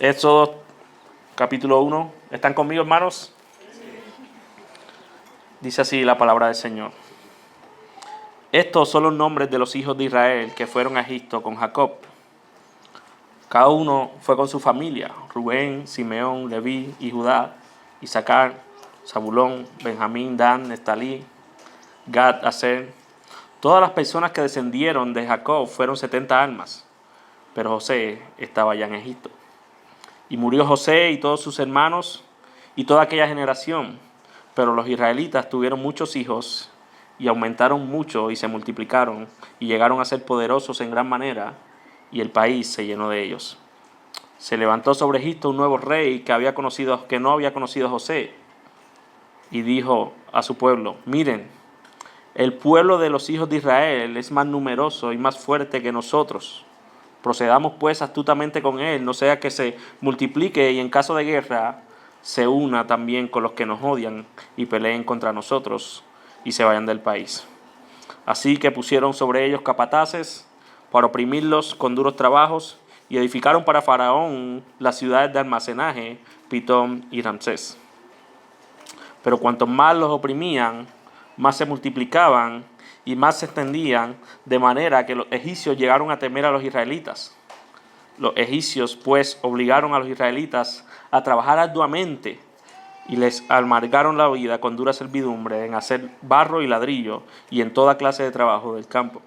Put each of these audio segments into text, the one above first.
Éxodo capítulo 1. ¿Están conmigo, hermanos? Dice así la palabra del Señor. Estos son los nombres de los hijos de Israel que fueron a Egipto con Jacob. Cada uno fue con su familia: Rubén, Simeón, Leví y Judá, Isaacar, Zabulón, Benjamín, Dan, Neftalí, Gad, Aser. Todas las personas que descendieron de Jacob fueron 70 almas, pero José estaba ya en Egipto. Y murió José y todos sus hermanos y toda aquella generación. Pero los israelitas tuvieron muchos hijos y aumentaron mucho y se multiplicaron y llegaron a ser poderosos en gran manera, y el país se llenó de ellos. Se levantó sobre Egipto un nuevo rey que no había conocido a José, y dijo a su pueblo: miren, el pueblo de los hijos de Israel es más numeroso y más fuerte que nosotros. Procedamos pues astutamente con él, no sea que se multiplique y en caso de guerra se una también con los que nos odian y peleen contra nosotros y se vayan del país. Así que pusieron sobre ellos capataces para oprimirlos con duros trabajos y edificaron para Faraón las ciudades de almacenaje, Pitón y Ramsés. Pero cuanto más los oprimían, más se multiplicaban y más se extendían, de manera que los egipcios llegaron a temer a los israelitas. Los egipcios pues obligaron a los israelitas a trabajar arduamente y les amargaron la vida con dura servidumbre en hacer barro y ladrillo y en toda clase de trabajo del campo.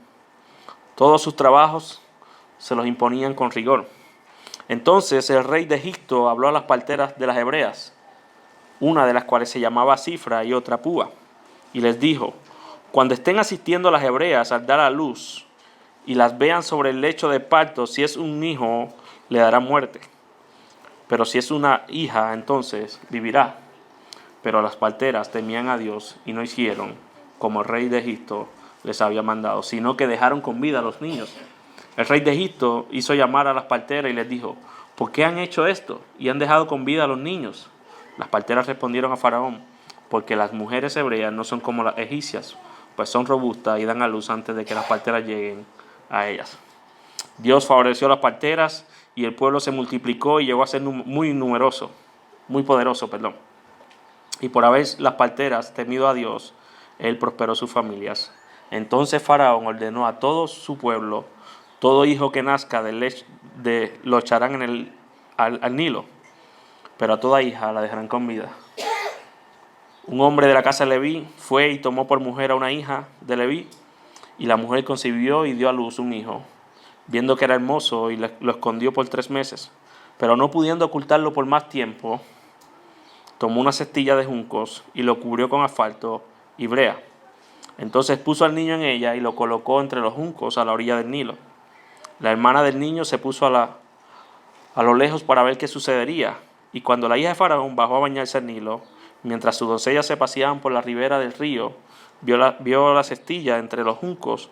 Todos sus trabajos se los imponían con rigor. Entonces el rey de Egipto habló a las parteras de las hebreas, una de las cuales se llamaba Cifra y otra Púa, y les dijo: cuando estén asistiendo a las hebreas al dar a luz y las vean sobre el lecho de parto, si es un hijo, le dará muerte, pero si es una hija, entonces vivirá. Pero las parteras temían a Dios y no hicieron como el rey de Egipto les había mandado, sino que dejaron con vida a los niños. El rey de Egipto hizo llamar a las parteras y les dijo: ¿por qué han hecho esto y han dejado con vida a los niños? Las parteras respondieron a Faraón: porque las mujeres hebreas no son como las egipcias, pues son robustas y dan a luz antes de que las parteras lleguen a ellas. Dios favoreció a las parteras y el pueblo se multiplicó y llegó a ser muy poderoso. Y por haber las parteras temido a Dios, él prosperó sus familias. Entonces Faraón ordenó a todo su pueblo: todo hijo que nazca lo echarán al Nilo, pero a toda hija la dejarán con vida. Un hombre de la casa de Leví fue y tomó por mujer a una hija de Leví, y la mujer concibió y dio a luz un hijo, viendo que era hermoso, y lo escondió por 3 meses. Pero no pudiendo ocultarlo por más tiempo, tomó una cestilla de juncos y lo cubrió con asfalto y brea. Entonces puso al niño en ella y lo colocó entre los juncos a la orilla del Nilo. La hermana del niño se puso a lo lejos para ver qué sucedería, y cuando la hija de Faraón bajó a bañarse al Nilo, mientras sus doncellas se paseaban por la ribera del río, vio la cestilla entre los juncos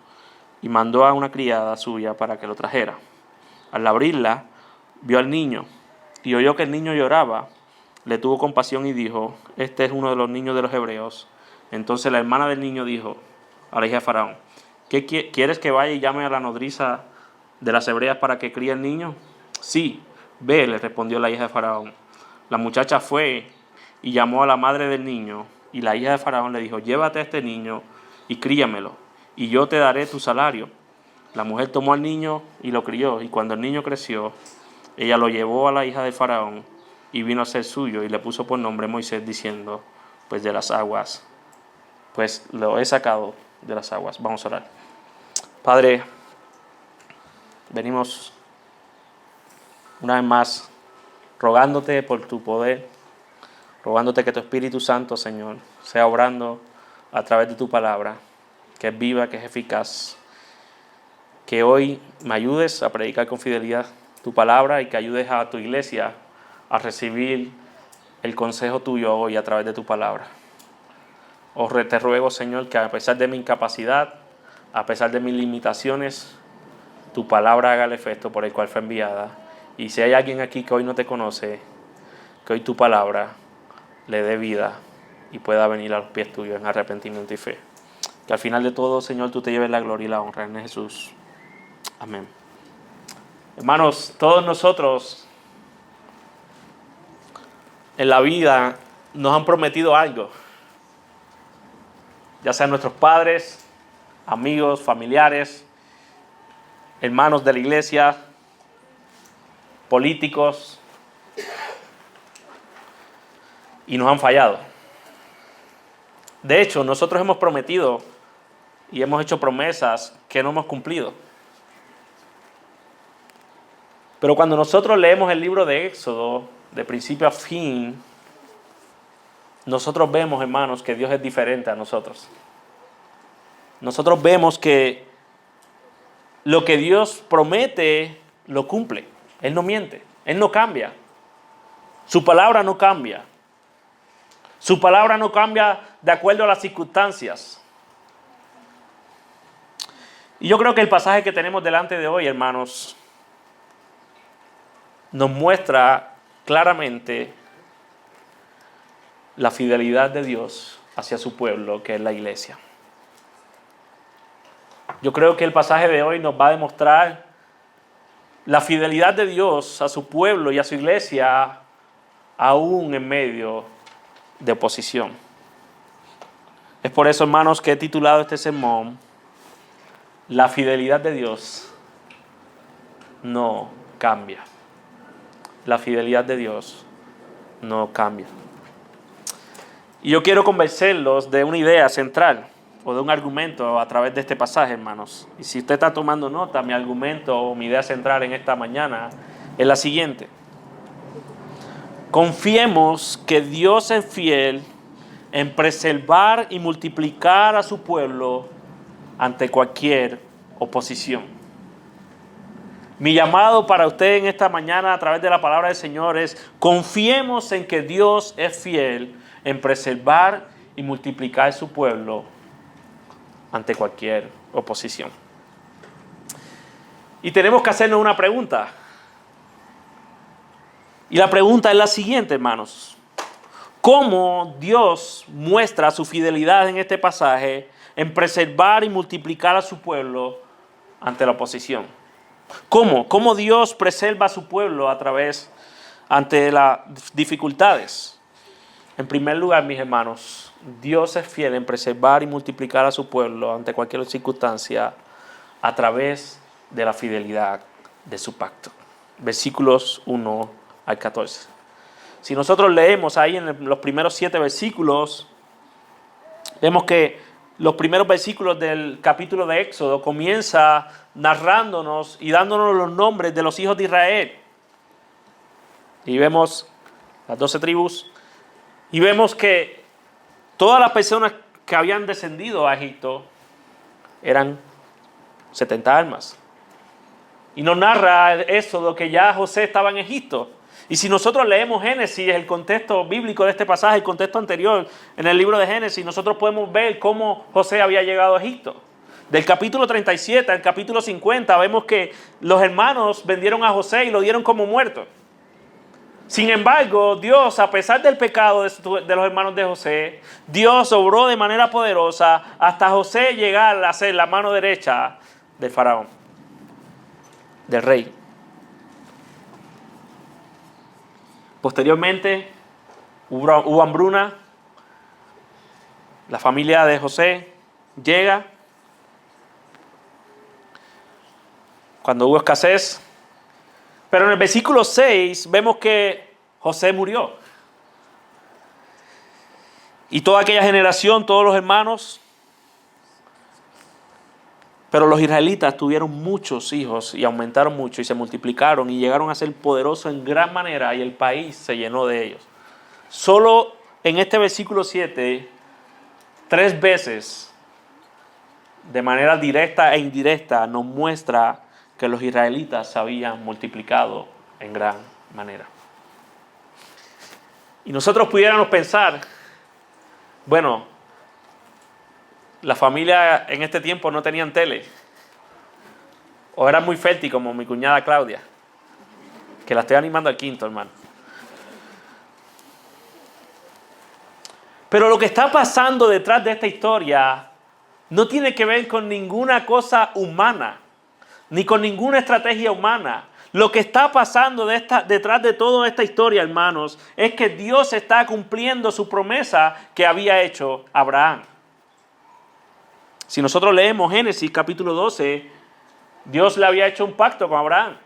y mandó a una criada suya para que lo trajera. Al abrirla, vio al niño y oyó que el niño lloraba. Le tuvo compasión y dijo: este es uno de los niños de los hebreos. Entonces la hermana del niño dijo a la hija de Faraón: ¿quieres que vaya y llame a la nodriza de las hebreas para que críe el niño? Sí, ve, le respondió la hija de Faraón. La muchacha fue y llamó a la madre del niño, y la hija de Faraón le dijo: llévate a este niño y críamelo, y yo te daré tu salario. La mujer tomó al niño y lo crió, y cuando el niño creció, ella lo llevó a la hija de Faraón y vino a ser suyo, y le puso por nombre Moisés, diciendo: pues lo he sacado de las aguas. Vamos a orar. Padre, venimos una vez más rogándote por tu poder, rogándote que tu Espíritu Santo, Señor, sea obrando a través de tu palabra, que es viva, que es eficaz. Que hoy me ayudes a predicar con fidelidad tu palabra y que ayudes a tu iglesia a recibir el consejo tuyo hoy a través de tu palabra. Te ruego, Señor, que a pesar de mi incapacidad, a pesar de mis limitaciones, tu palabra haga el efecto por el cual fue enviada. Y si hay alguien aquí que hoy no te conoce, que hoy tu palabra le dé vida y pueda venir a los pies tuyos en arrepentimiento y fe. Que al final de todo, Señor, tú te lleves la gloria y la honra en Jesús. Amén. Hermanos, todos nosotros en la vida nos han prometido algo, ya sean nuestros padres, amigos, familiares, hermanos de la iglesia, políticos, y nos han fallado. De hecho, nosotros hemos prometido y hemos hecho promesas que no hemos cumplido. Pero cuando nosotros leemos el libro de Éxodo, de principio a fin, nosotros vemos, hermanos, que Dios es diferente a nosotros. Nosotros vemos que lo que Dios promete, lo cumple. Él no miente, Él no cambia. Su palabra no cambia. Su palabra no cambia de acuerdo a las circunstancias. Y yo creo que el pasaje que tenemos delante de hoy, hermanos, nos muestra claramente la fidelidad de Dios hacia su pueblo, que es la iglesia. Yo creo que el pasaje de hoy nos va a demostrar la fidelidad de Dios a su pueblo y a su iglesia, aún en medio de oposición. Es por eso, hermanos, que he titulado este sermón, La fidelidad de Dios no cambia. La fidelidad de Dios no cambia. Y yo quiero convencerlos de una idea central o de un argumento a través de este pasaje, hermanos. Y si usted está tomando nota, mi argumento o mi idea central en esta mañana es la siguiente. Confiemos que Dios es fiel en preservar y multiplicar a su pueblo ante cualquier oposición. Mi llamado para usted en esta mañana a través de la palabra del Señor es: confiemos en que Dios es fiel en preservar y multiplicar su pueblo ante cualquier oposición. Y tenemos que hacernos una pregunta. Y la pregunta es la siguiente, hermanos. ¿Cómo Dios muestra su fidelidad en este pasaje en preservar y multiplicar a su pueblo ante la oposición? ¿Cómo Dios preserva a su pueblo ante las dificultades? En primer lugar, mis hermanos, Dios es fiel en preservar y multiplicar a su pueblo ante cualquier circunstancia a través de la fidelidad de su pacto. Versículos 1 al 14. Si nosotros leemos ahí en los primeros 7 versículos, vemos que los primeros versículos del capítulo de Éxodo comienza narrándonos y dándonos los nombres de los hijos de Israel. Y vemos las 12 tribus. Y vemos que todas las personas que habían descendido a Egipto eran 70 almas. Y nos narra el Éxodo que ya José estaba en Egipto. Y si nosotros leemos Génesis, el contexto bíblico de este pasaje, el contexto anterior en el libro de Génesis, nosotros podemos ver cómo José había llegado a Egipto. Del capítulo 37 al capítulo 50 vemos que los hermanos vendieron a José y lo dieron como muerto. Sin embargo, Dios, a pesar del pecado de los hermanos de José, Dios obró de manera poderosa hasta José llegar a ser la mano derecha del faraón, del rey. Posteriormente hubo hambruna, la familia de José llega, cuando hubo escasez, pero en el versículo 6 vemos que José murió. Y toda aquella generación, todos los hermanos, pero los israelitas tuvieron muchos hijos y aumentaron mucho y se multiplicaron y llegaron a ser poderosos en gran manera y el país se llenó de ellos. Solo en este versículo 7, 3 veces, de manera directa e indirecta, nos muestra que los israelitas se habían multiplicado en gran manera. Y nosotros pudiéramos pensar, bueno, la familia en este tiempo no tenían tele. O eran muy fértil como mi cuñada Claudia. Que la estoy animando al quinto, hermano. Pero lo que está pasando detrás de esta historia no tiene que ver con ninguna cosa humana. Ni con ninguna estrategia humana. Lo que está pasando detrás de toda esta historia, hermanos, es que Dios está cumpliendo su promesa que había hecho Abraham. Si nosotros leemos Génesis capítulo 12, Dios le había hecho un pacto con Abraham.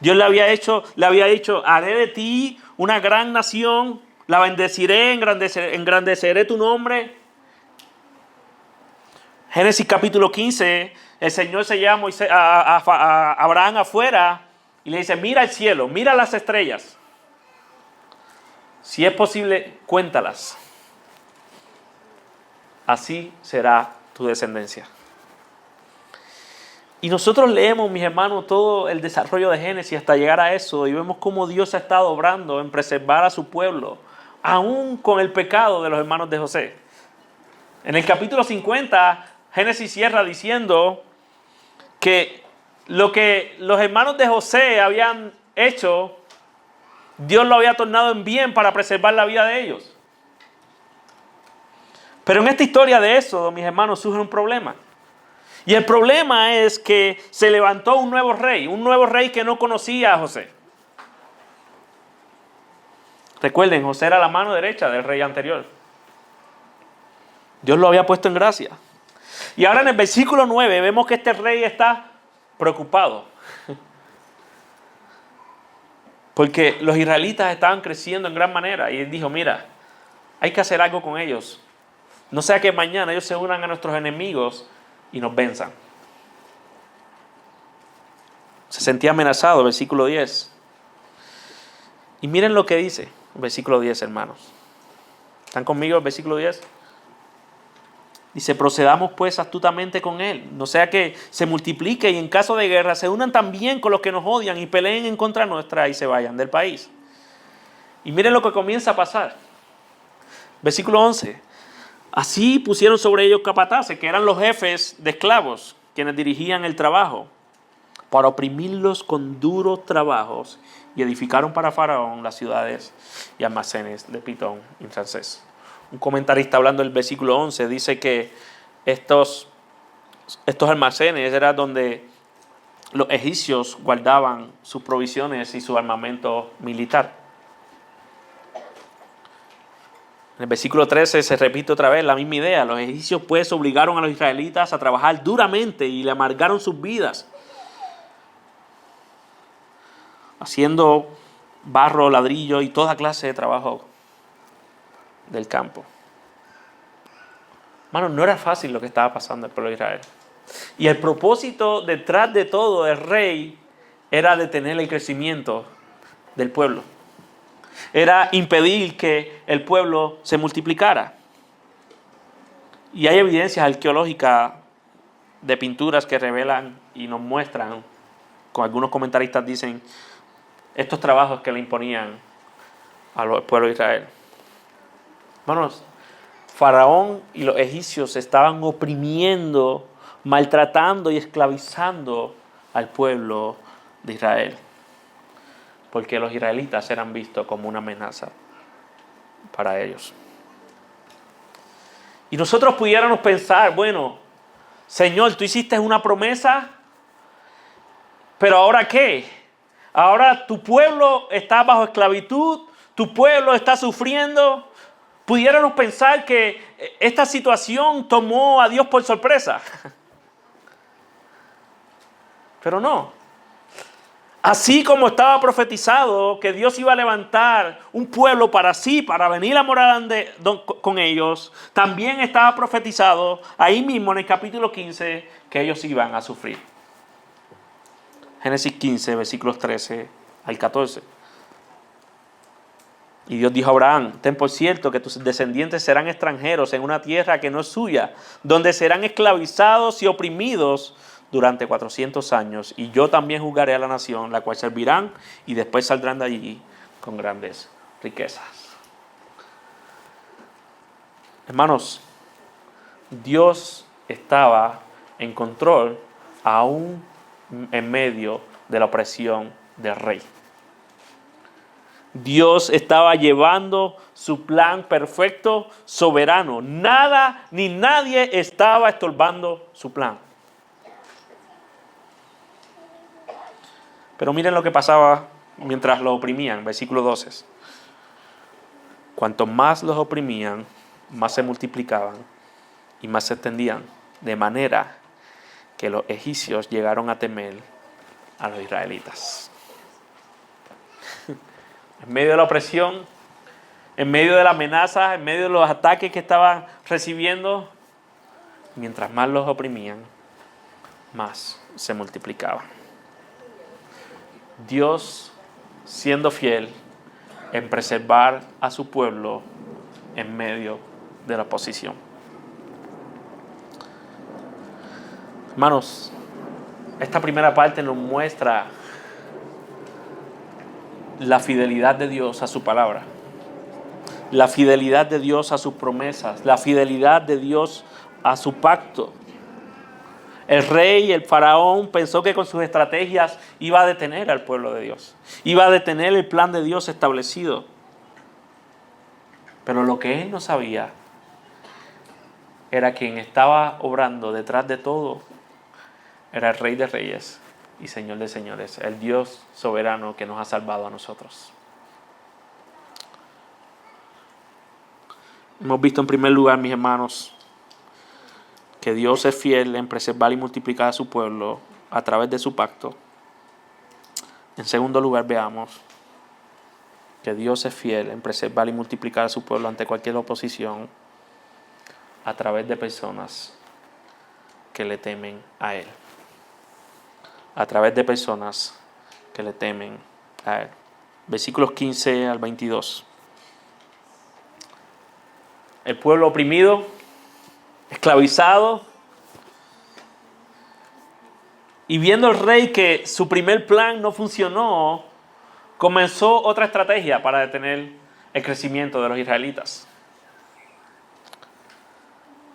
Dios le había dicho, haré de ti una gran nación, la bendeciré, engrandeceré tu nombre. Génesis capítulo 15, el Señor se llama a Abraham afuera y le dice, mira el cielo, mira las estrellas. Si es posible, cuéntalas. Así será tu descendencia. Y nosotros leemos, mis hermanos, todo el desarrollo de Génesis hasta llegar a eso y vemos cómo Dios ha estado obrando en preservar a su pueblo, aún con el pecado de los hermanos de José. En el capítulo 50, Génesis cierra diciendo que lo que los hermanos de José habían hecho, Dios lo había tornado en bien para preservar la vida de ellos. Pero en esta historia de Éxodo, mis hermanos, surge un problema. Y el problema es que se levantó un nuevo rey que no conocía a José. Recuerden, José era la mano derecha del rey anterior. Dios lo había puesto en gracia. Y ahora en el versículo 9 vemos que este rey está preocupado. Porque los israelitas estaban creciendo en gran manera. Y él dijo, mira, hay que hacer algo con ellos. No sea que mañana ellos se unan a nuestros enemigos y nos venzan. Se sentía amenazado, versículo 10. Y miren lo que dice, versículo 10, hermanos. ¿Están conmigo el versículo 10? Dice, procedamos pues astutamente con él, no sea que se multiplique y en caso de guerra se unan también con los que nos odian y peleen en contra nuestra y se vayan del país. Y miren lo que comienza a pasar. Versículo 11. Así pusieron sobre ellos capataces, que eran los jefes de esclavos, quienes dirigían el trabajo, para oprimirlos con duros trabajos, y edificaron para Faraón las ciudades y almacenes de Pitón y Ramsés. Un comentarista hablando del versículo 11 dice que estos almacenes eran donde los egipcios guardaban sus provisiones y su armamento militar. En el versículo 13 se repite otra vez la misma idea. Los egipcios pues obligaron a los israelitas a trabajar duramente y le amargaron sus vidas, haciendo barro, ladrillo y toda clase de trabajo del campo. Hermano, no era fácil lo que estaba pasando al pueblo de Israel. Y el propósito detrás de todo del rey era detener el crecimiento del pueblo. Era impedir que el pueblo se multiplicara. Y hay evidencias arqueológicas de pinturas que revelan y nos muestran, con algunos comentaristas dicen, estos trabajos que le imponían al pueblo de Israel. Hermanos, Faraón y los egipcios estaban oprimiendo, maltratando y esclavizando al pueblo de Israel, porque los israelitas eran vistos como una amenaza para ellos. Y nosotros pudiéramos pensar, bueno, Señor, tú hiciste una promesa, pero ¿ahora qué? Ahora tu pueblo está bajo esclavitud, tu pueblo está sufriendo. Pudiéramos pensar que esta situación tomó a Dios por sorpresa. Pero no. Así como estaba profetizado que Dios iba a levantar un pueblo para sí, para venir a morar con ellos, también estaba profetizado ahí mismo en el capítulo 15 que ellos iban a sufrir. Génesis 15, versículos 13 al 14. Y Dios dijo a Abraham, ten por cierto que tus descendientes serán extranjeros en una tierra que no es suya, donde serán esclavizados y oprimidos durante 400 años, y yo también juzgaré a la nación, la cual servirán, y después saldrán de allí con grandes riquezas. Hermanos, Dios estaba en control aún en medio de la opresión del rey. Dios estaba llevando su plan perfecto, soberano. Nada ni nadie estaba estorbando su plan. Pero miren lo que pasaba mientras los oprimían, versículo 12. Cuanto más los oprimían, más se multiplicaban y más se extendían, de manera que los egipcios llegaron a temer a los israelitas. En medio de la opresión, en medio de la amenaza, en medio de los ataques que estaban recibiendo, mientras más los oprimían, más se multiplicaban. Dios siendo fiel en preservar a su pueblo en medio de la oposición. Hermanos, esta primera parte nos muestra la fidelidad de Dios a su palabra, la fidelidad de Dios a sus promesas, la fidelidad de Dios a su pacto. El rey, el faraón, pensó que con sus estrategias iba a detener al pueblo de Dios, iba a detener el plan de Dios establecido. Pero lo que él no sabía era quien estaba obrando detrás de todo era el Rey de Reyes y Señor de Señores, el Dios soberano que nos ha salvado a nosotros. Hemos visto en primer lugar, mis hermanos, que Dios es fiel en preservar y multiplicar a su pueblo a través de su pacto. En segundo lugar, veamos que Dios es fiel en preservar y multiplicar a su pueblo ante cualquier oposición a través de personas que le temen a Él. A través de personas que le temen a Él. Versículos 15 al 22. El pueblo oprimido, esclavizado, y viendo el rey que su primer plan no funcionó, comenzó otra estrategia para detener el crecimiento de los israelitas.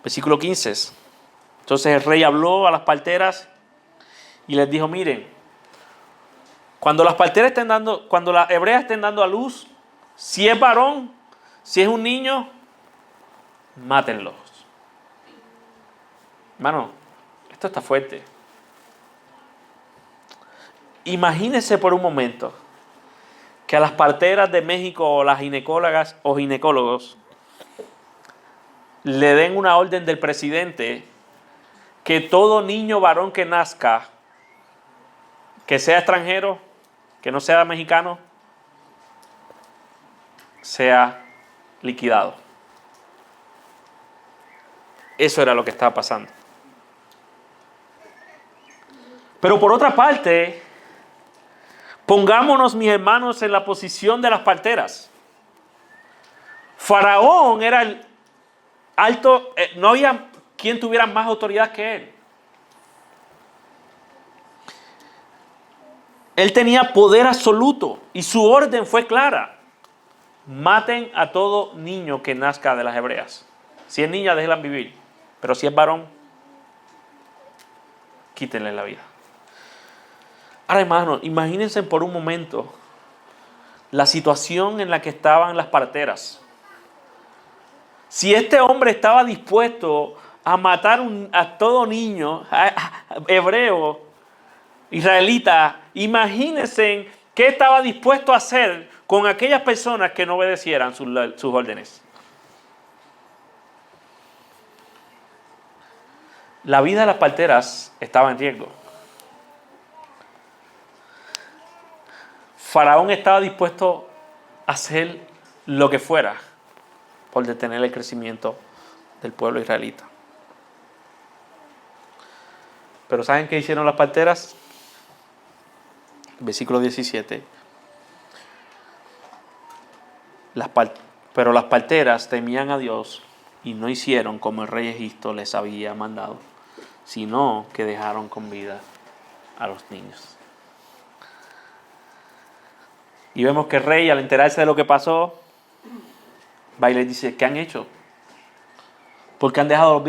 Versículo 15. Entonces el rey habló a las parteras y les dijo: miren, cuando las hebreas estén dando a luz, si es varón, si es un niño, mátenlos. Hermano, esto está fuerte. Imagínense por un momento que a las parteras de México o las ginecólogas o ginecólogos le den una orden del presidente que todo niño varón que nazca, que sea extranjero, que no sea mexicano, sea liquidado. Eso era lo que estaba pasando. Pero por otra parte, pongámonos, mis hermanos, en la posición de las parteras. Faraón era el alto, no había quien tuviera más autoridad que él. Él tenía poder absoluto y su orden fue clara: maten a todo niño que nazca de las hebreas. Si es niña, déjenla vivir, pero si es varón, quítenle la vida. Ahora, hermanos, imagínense por un momento la situación en la que estaban las parteras. Si este hombre estaba dispuesto a matar a todo niño hebreo, israelita, imagínense qué estaba dispuesto a hacer con aquellas personas que no obedecieran sus órdenes. La vida de las parteras estaba en riesgo. Faraón estaba dispuesto a hacer lo que fuera por detener el crecimiento del pueblo israelita. Pero ¿saben qué hicieron las parteras? Versículo 17. Pero las parteras temían a Dios y no hicieron como el rey de Egipto les había mandado, sino que dejaron con vida a los niños. Y vemos que el rey, al enterarse de lo que pasó, va y les dice: ¿qué han hecho? Porque han dejado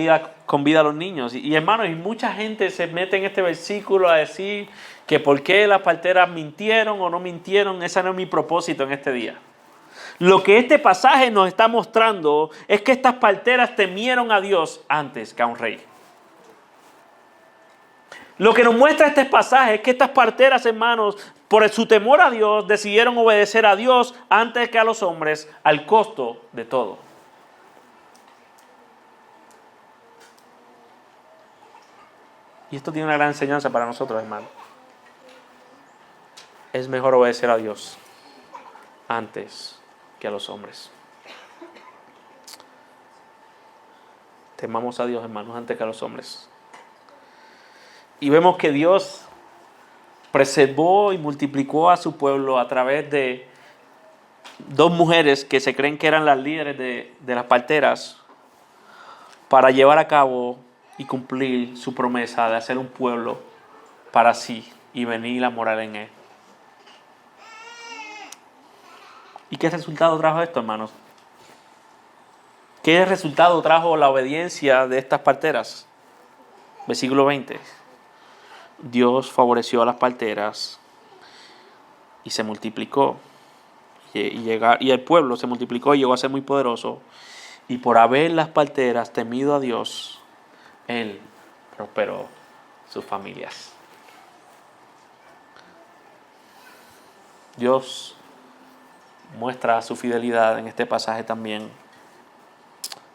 con vida a los niños. Y hermanos, y mucha gente se mete en este versículo a decir que por qué las parteras mintieron o no mintieron. Ese no es mi propósito en este día. Lo que este pasaje nos está mostrando es que estas parteras temieron a Dios antes que a un rey. Lo que nos muestra este pasaje es que estas parteras, hermanos, por su temor a Dios, decidieron obedecer a Dios antes que a los hombres, al costo de todo. Y esto tiene una gran enseñanza para nosotros, hermanos. Es mejor obedecer a Dios antes que a los hombres. Temamos a Dios, hermanos, antes que a los hombres. Y vemos que Dios preservó y multiplicó a su pueblo a través de dos mujeres que se creen que eran las líderes de las parteras para llevar a cabo y cumplir su promesa de hacer un pueblo para sí y venir a morar en él. ¿Y qué resultado trajo esto, hermanos? ¿Qué resultado trajo la obediencia de estas parteras? Versículo 20. Dios favoreció a las parteras y se multiplicó. Y el pueblo se multiplicó y llegó a ser muy poderoso. Y por haber las parteras temido a Dios, Él prosperó sus familias. Dios muestra su fidelidad en este pasaje también,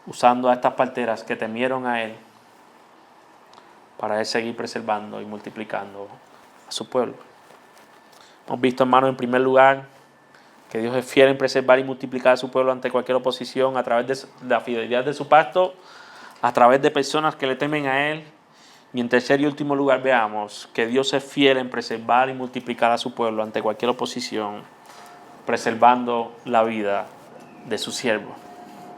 usando a estas parteras que temieron a Él para Él seguir preservando y multiplicando a su pueblo. Hemos visto, hermanos, en primer lugar, que Dios es fiel en preservar y multiplicar a su pueblo ante cualquier oposición a través de la fidelidad de su pacto, a través de personas que le temen a Él. Y en tercer y último lugar veamos que Dios es fiel en preservar y multiplicar a su pueblo ante cualquier oposición, preservando la vida de su siervo.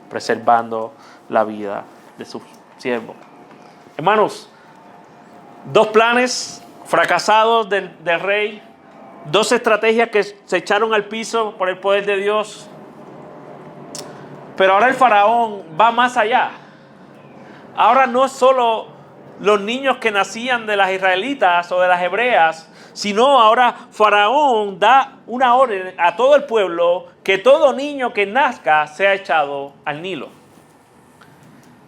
Preservando la vida de su siervo. Hermanos, dos planes fracasados del rey, dos estrategias que se echaron al piso por el poder de Dios. Pero ahora el faraón va más allá. Ahora no es solo los niños que nacían de las israelitas o de las hebreas, sino ahora faraón da una orden a todo el pueblo que todo niño que nazca sea echado al Nilo.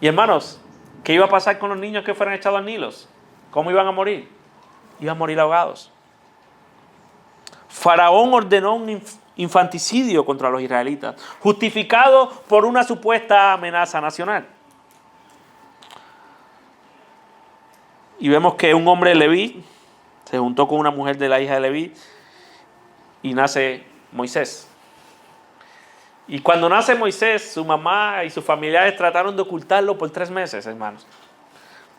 Y hermanos, ¿qué iba a pasar con los niños que fueran echados al Nilo? ¿Cómo iban a morir? Iban a morir ahogados. Faraón ordenó un infanticidio contra los israelitas, justificado por una supuesta amenaza nacional. Y vemos que un hombre de Leví se juntó con una mujer de la hija de Leví y nace Moisés. Y cuando nace Moisés, su mamá y sus familiares trataron de ocultarlo por 3 meses, hermanos.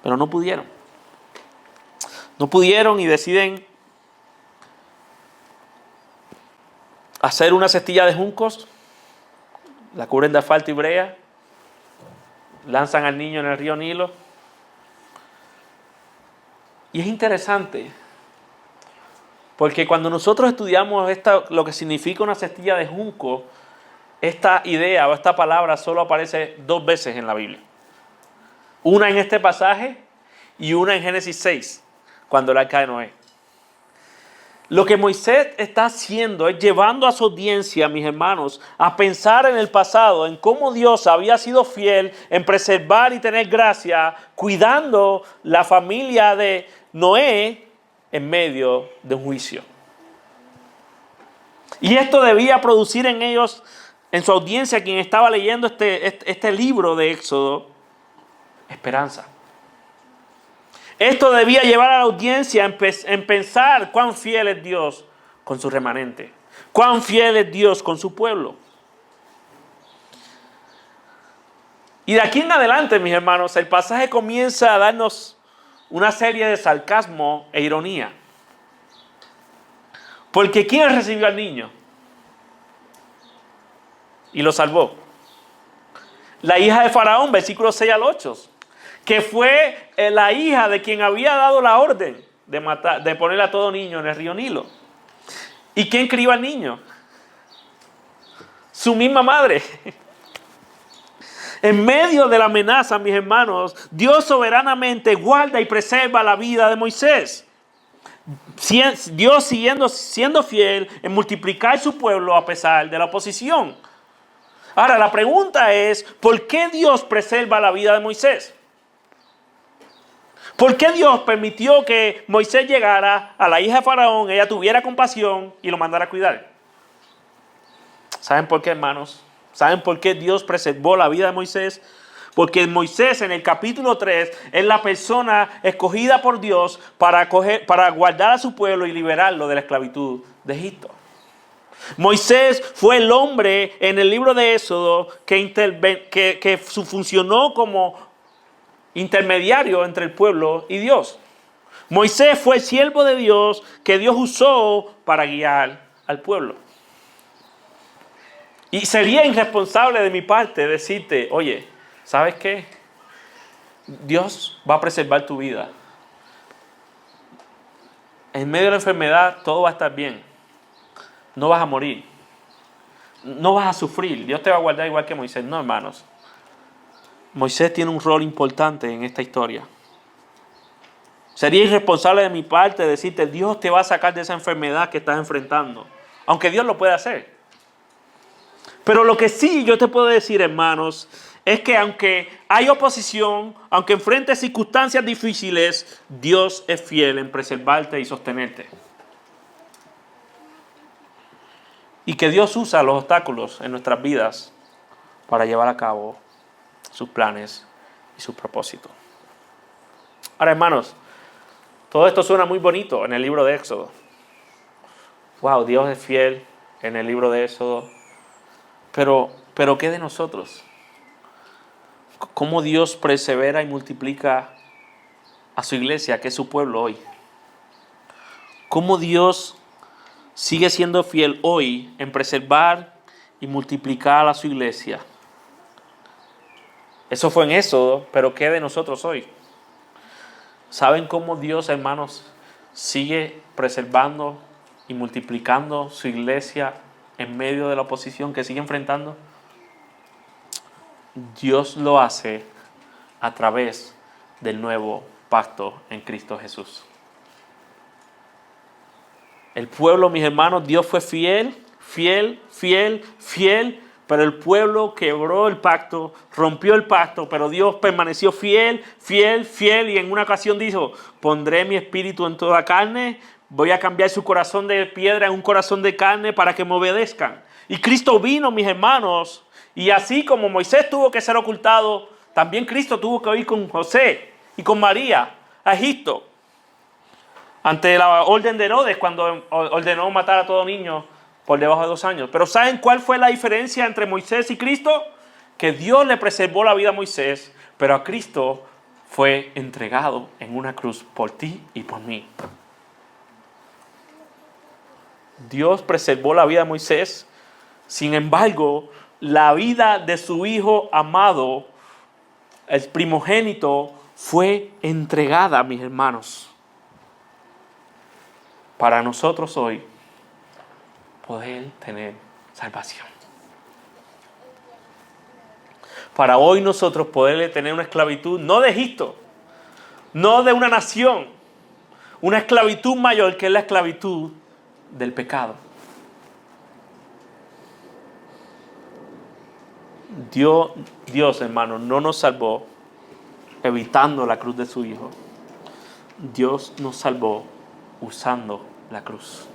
Pero no pudieron. No pudieron y deciden hacer una cestilla de juncos, la cubren de asfalto y brea, lanzan al niño en el río Nilo. Y es interesante, porque cuando nosotros estudiamos lo que significa una cestilla de junco, esta idea o esta palabra solo aparece 2 veces en la Biblia. Una en este pasaje y una en Génesis 6, cuando el arca de Noé. Lo que Moisés está haciendo es llevando a su audiencia, mis hermanos, a pensar en el pasado, en cómo Dios había sido fiel en preservar y tener gracia, cuidando la familia de Noé en medio de un juicio. Y esto debía producir en ellos, en su audiencia, quien estaba leyendo este libro de Éxodo, esperanza. Esto debía llevar a la audiencia en pensar cuán fiel es Dios con su remanente, cuán fiel es Dios con su pueblo. Y de aquí en adelante, mis hermanos, el pasaje comienza a darnos una serie de sarcasmo e ironía. Porque ¿quién recibió al niño y lo salvó? La hija de Faraón, versículos 6 al 8. Que fue la hija de quien había dado la orden de poner a todo niño en el río Nilo. ¿Y quién crió al niño? Su misma madre. En medio de la amenaza, mis hermanos, Dios soberanamente guarda y preserva la vida de Moisés. Dios siendo fiel en multiplicar su pueblo a pesar de la oposición. Ahora, la pregunta es, ¿por qué Dios preserva la vida de Moisés? ¿Por qué Dios permitió que Moisés llegara a la hija de Faraón, ella tuviera compasión y lo mandara a cuidar? ¿Saben por qué, hermanos? ¿Saben por qué Dios preservó la vida de Moisés? Porque Moisés en el capítulo 3 es la persona escogida por Dios para guardar a su pueblo y liberarlo de la esclavitud de Egipto. Moisés fue el hombre en el libro de Éxodo que funcionó como intermediario entre el pueblo y Dios. Moisés fue el siervo de Dios que Dios usó para guiar al pueblo. Y sería irresponsable de mi parte decirte, oye, ¿sabes qué? Dios va a preservar tu vida. En medio de la enfermedad todo va a estar bien. No vas a morir. No vas a sufrir. Dios te va a guardar igual que Moisés. No, hermanos. Moisés tiene un rol importante en esta historia. Sería irresponsable de mi parte decirte, Dios te va a sacar de esa enfermedad que estás enfrentando. Aunque Dios lo puede hacer. Pero lo que sí yo te puedo decir, hermanos, es que aunque hay oposición, aunque enfrentes circunstancias difíciles, Dios es fiel en preservarte y sostenerte. Y que Dios usa los obstáculos en nuestras vidas para llevar a cabo sus planes y sus propósitos. Ahora, hermanos, todo esto suena muy bonito en el libro de Éxodo. Wow, Dios es fiel en el libro de Éxodo. Pero ¿qué de nosotros? ¿Cómo Dios persevera y multiplica a su iglesia, que es su pueblo hoy? ¿Cómo Dios sigue siendo fiel hoy en preservar y multiplicar a su iglesia? Eso fue en Éxodo, pero ¿qué de nosotros hoy? ¿Saben cómo Dios, hermanos, sigue preservando y multiplicando su iglesia en medio de la oposición que sigue enfrentando? Dios lo hace a través del nuevo pacto en Cristo Jesús. El pueblo, mis hermanos, Dios fue fiel, pero el pueblo quebró el pacto, rompió el pacto, pero Dios permaneció fiel, y en una ocasión dijo, pondré mi espíritu en toda carne, voy a cambiar su corazón de piedra en un corazón de carne para que me obedezcan. Y Cristo vino, mis hermanos, y así como Moisés tuvo que ser ocultado, también Cristo tuvo que ir con José y con María a Egipto. Ante la orden de Herodes, cuando ordenó matar a todo niño por debajo de 2 años. Pero ¿saben cuál fue la diferencia entre Moisés y Cristo? Que Dios le preservó la vida a Moisés, pero a Cristo fue entregado en una cruz por ti y por mí. Dios preservó la vida de Moisés, sin embargo, la vida de su hijo amado, el primogénito, fue entregada, mis hermanos, para nosotros hoy poder tener salvación. Para hoy nosotros poder tener una esclavitud, no de Egipto, no de una nación, una esclavitud mayor que es la esclavitud del pecado. Dios, hermano, no nos salvó evitando la cruz de su Hijo. Dios nos salvó usando la cruz.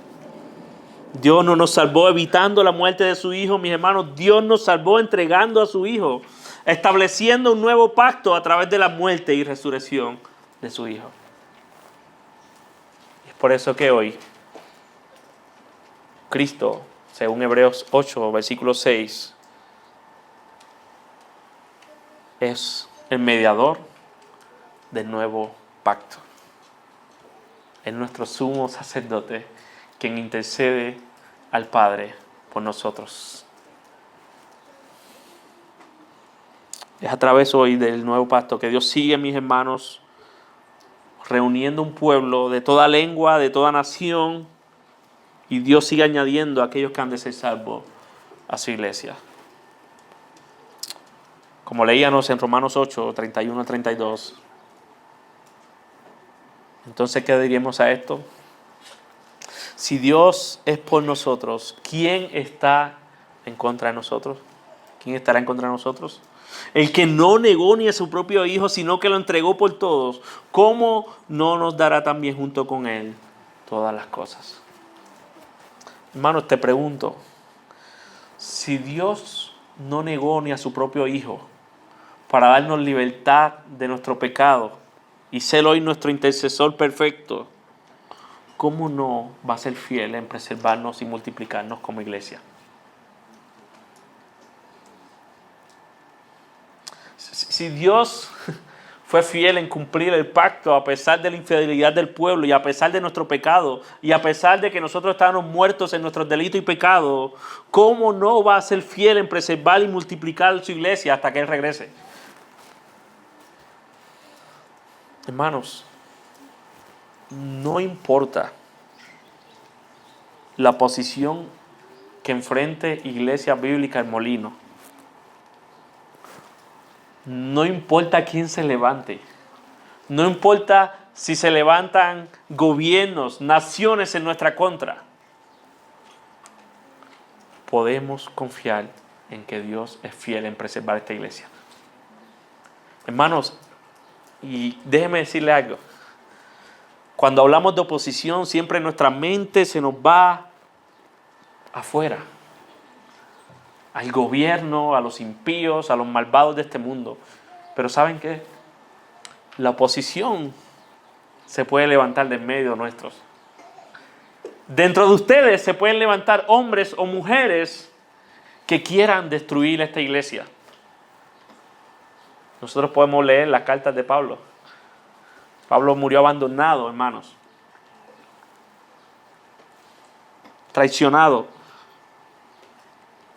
Dios no nos salvó evitando la muerte de su Hijo, mis hermanos. Dios nos salvó entregando a su Hijo, estableciendo un nuevo pacto a través de la muerte y resurrección de su Hijo. Y es por eso que hoy Cristo, según Hebreos 8, versículo 6, es el mediador del nuevo pacto. Es nuestro sumo sacerdote quien intercede al Padre por nosotros. Es a través hoy del nuevo pacto que Dios sigue, mis hermanos, reuniendo un pueblo de toda lengua, de toda nación, y Dios sigue añadiendo a aquellos que han de ser salvos a su iglesia. Como leíamos en Romanos 8, 31 al 32. Entonces, ¿qué diríamos a esto? Si Dios es por nosotros, ¿quién está en contra de nosotros? ¿Quién estará en contra de nosotros? el que no negó ni a su propio Hijo, sino que lo entregó por todos, ¿cómo no nos dará también junto con Él todas las cosas? Hermanos, te pregunto, si Dios no negó ni a su propio Hijo para darnos libertad de nuestro pecado y ser hoy nuestro intercesor perfecto, ¿cómo no va a ser fiel en preservarnos y multiplicarnos como iglesia? Si Dios fue fiel en cumplir el pacto a pesar de la infidelidad del pueblo y a pesar de nuestro pecado y a pesar de que nosotros estábamos muertos en nuestros delitos y pecados, ¿cómo no va a ser fiel en preservar y multiplicar su iglesia hasta que Él regrese? Hermanos, no importa la posición que enfrente Iglesia Bíblica El Molino. No importa quién se levante. No importa si se levantan gobiernos, naciones en nuestra contra. Podemos confiar en que Dios es fiel en preservar esta iglesia. Hermanos, y déjeme decirle algo. Cuando hablamos de oposición, siempre nuestra mente se nos va afuera. Al gobierno, a los impíos, a los malvados de este mundo. Pero ¿saben qué? La oposición se puede levantar de en medio nuestros. Dentro de ustedes se pueden levantar hombres o mujeres que quieran destruir esta iglesia. Nosotros podemos leer las cartas de Pablo. Pablo murió abandonado, hermanos. Traicionado.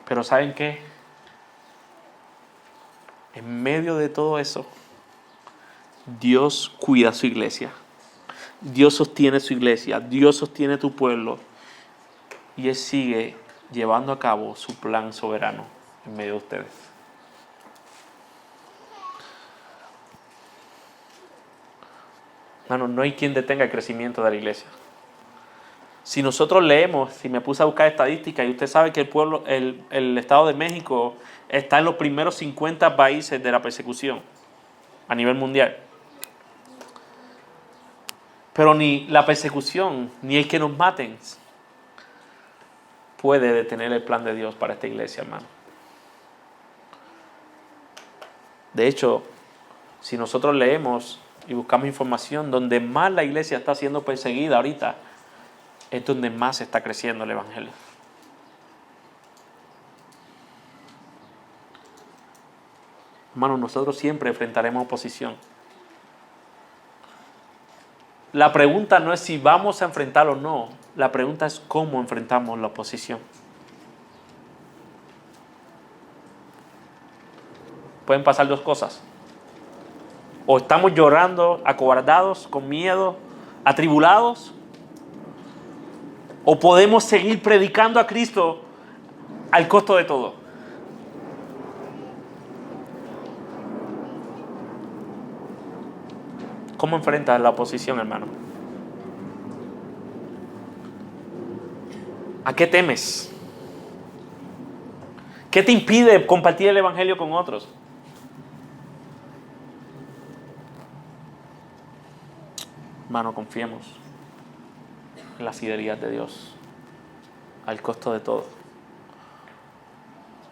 Pero ¿saben qué? En medio de todo eso, Dios cuida su iglesia. Dios sostiene su iglesia. Dios sostiene tu pueblo. Y Él sigue llevando a cabo su plan soberano en medio de ustedes. Hermano, no hay quien detenga el crecimiento de la iglesia. Si nosotros leemos, si me puse a buscar estadísticas, y usted sabe que el Estado de México está en los primeros 50 países de la persecución a nivel mundial. Pero ni la persecución, ni el que nos maten, puede detener el plan de Dios para esta iglesia, hermano. De hecho, si nosotros leemos y buscamos información, donde más la iglesia está siendo perseguida ahorita, es donde más está creciendo el evangelio. Hermanos, nosotros siempre enfrentaremos oposición. La pregunta no es si vamos a enfrentar o no. La pregunta es cómo enfrentamos la oposición. Pueden pasar dos cosas. O estamos llorando, acobardados, con miedo, atribulados. O podemos seguir predicando a Cristo al costo de todo. ¿Cómo enfrentas la oposición, hermano? ¿A qué temes? ¿Qué te impide compartir el evangelio con otros? Hermano, confiemos en la fidelidad de Dios al costo de todo.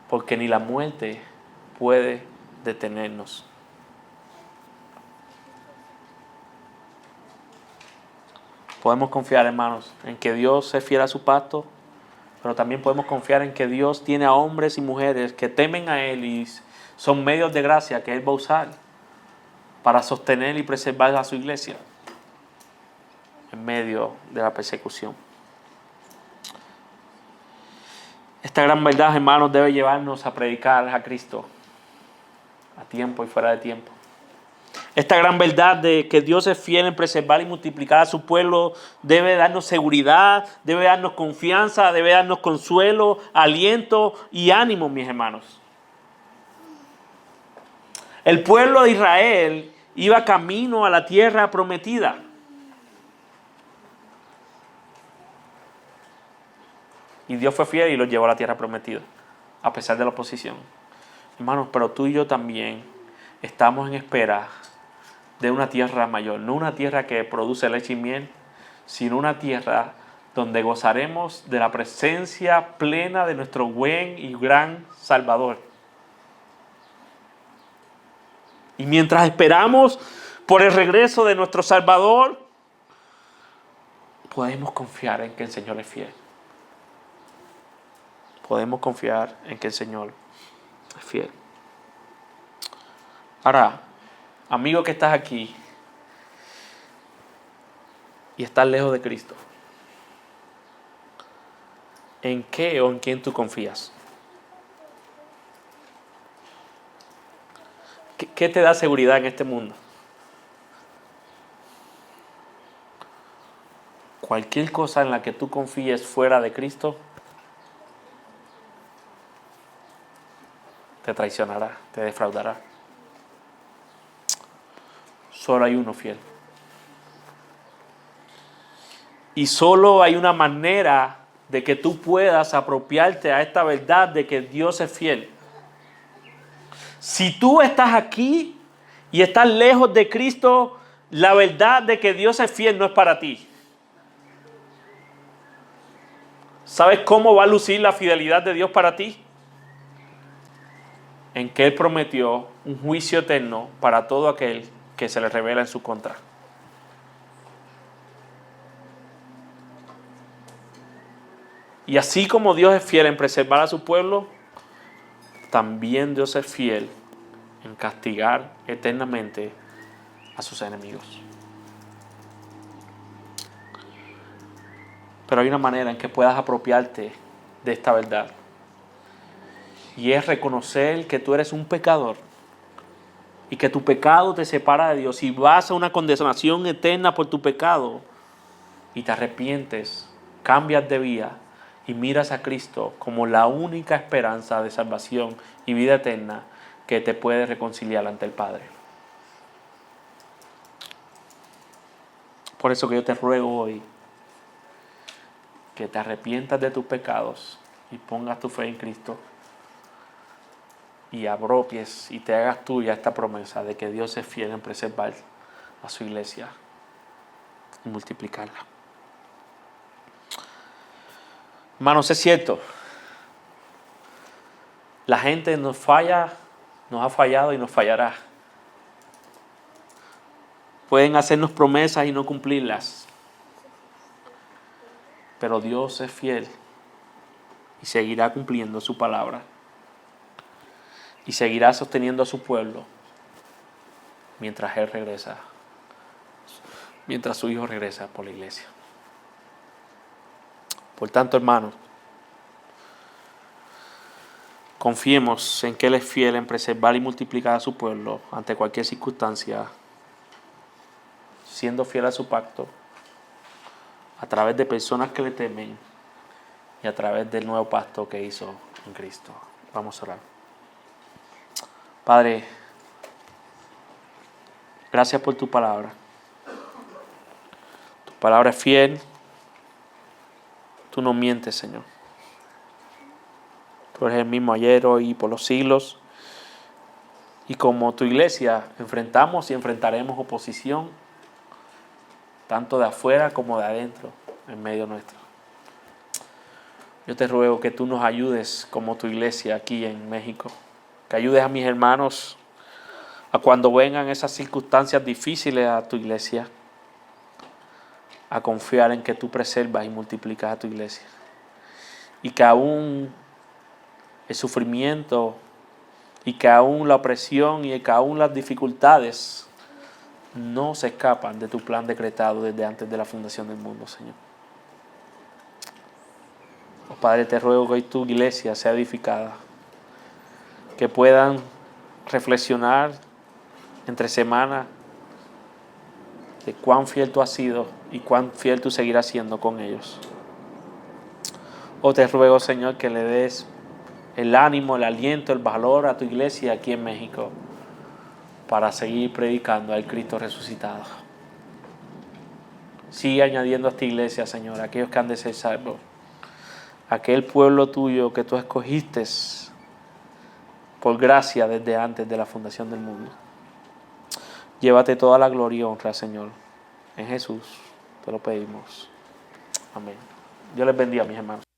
Porque ni la muerte puede detenernos. Podemos confiar, hermanos, en que Dios es fiel a su pacto, pero también podemos confiar en que Dios tiene a hombres y mujeres que temen a Él y son medios de gracia que Él va a usar para sostener y preservar a su iglesia en medio de la persecución. Esta gran verdad, hermanos, debe llevarnos a predicar a Cristo a tiempo y fuera de tiempo. Esta gran verdad de que Dios es fiel en preservar y multiplicar a su pueblo debe darnos seguridad, debe darnos confianza, debe darnos consuelo, aliento y ánimo, mis hermanos. El pueblo de Israel iba camino a la tierra prometida. Y Dios fue fiel y los llevó a la tierra prometida, a pesar de la oposición. Hermanos, pero tú y yo también estamos en espera de una tierra mayor. No una tierra que produce leche y miel, sino una tierra donde gozaremos de la presencia plena de nuestro buen y gran Salvador. Y mientras esperamos por el regreso de nuestro Salvador, podemos confiar en que el Señor es fiel. Podemos confiar en que el Señor es fiel. Ahora, amigo que estás aquí y estás lejos de Cristo, ¿en qué o en quién tú confías? ¿Qué te da seguridad en este mundo? Cualquier cosa en la que tú confíes fuera de Cristo te traicionará, te defraudará. Solo hay uno fiel. Y solo hay una manera de que tú puedas apropiarte a esta verdad de que Dios es fiel. Si tú estás aquí y estás lejos de Cristo, la verdad de que Dios es fiel no es para ti. ¿Sabes cómo va a lucir la fidelidad de Dios para ti? En que Él prometió un juicio eterno para todo aquel que se le revela en su contra. Y así como Dios es fiel en preservar a su pueblo, también Dios es fiel en castigar eternamente a sus enemigos. Pero hay una manera en que puedas apropiarte de esta verdad. Y es reconocer que tú eres un pecador y que tu pecado te separa de Dios y vas a una condenación eterna por tu pecado y te arrepientes, cambias de vía y miras a Cristo como la única esperanza de salvación y vida eterna que te puede reconciliar ante el Padre. Por eso que yo te ruego hoy que te arrepientas de tus pecados y pongas tu fe en Cristo y apropies y te hagas tuya esta promesa de que Dios es fiel en preservar a su iglesia y multiplicarla. Hermanos, es cierto, la gente nos falla, nos ha fallado y nos fallará. Pueden hacernos promesas y no cumplirlas, pero Dios es fiel y seguirá cumpliendo su palabra y seguirá sosteniendo a su pueblo mientras Él regresa, mientras su Hijo regresa por la iglesia. Por tanto, hermanos, confiemos en que Él es fiel en preservar y multiplicar a su pueblo ante cualquier circunstancia, siendo fiel a su pacto, a través de personas que le temen y a través del nuevo pacto que hizo en Cristo. Vamos a orar. Padre, gracias por tu palabra. Tu palabra es fiel. Tú no mientes, Señor. Tú eres el mismo ayer, hoy y por los siglos. Y como tu iglesia enfrentamos y enfrentaremos oposición, tanto de afuera como de adentro, en medio nuestro. Yo te ruego que tú nos ayudes como tu iglesia aquí en México. Que ayudes a mis hermanos a cuando vengan esas circunstancias difíciles a tu iglesia, a confiar en que tú preservas y multiplicas a tu iglesia. Y que aún el sufrimiento y que aún la opresión y que aún las dificultades no se escapan de tu plan decretado desde antes de la fundación del mundo, Señor. Oh, Padre, te ruego que hoy tu iglesia sea edificada, que puedan reflexionar entre semana de cuán fiel tú has sido y cuán fiel tú seguirás siendo con ellos. Oh, te ruego, Señor, que le des el ánimo, el aliento, el valor a tu iglesia aquí en México para seguir predicando al Cristo resucitado. Sigue añadiendo a esta iglesia, Señor, a aquellos que han de ser salvos, aquel pueblo tuyo que tú escogiste por gracia desde antes de la fundación del mundo. Llévate toda la gloria y honra, Señor. En Jesús te lo pedimos. Amén. Dios les bendiga, mis hermanos.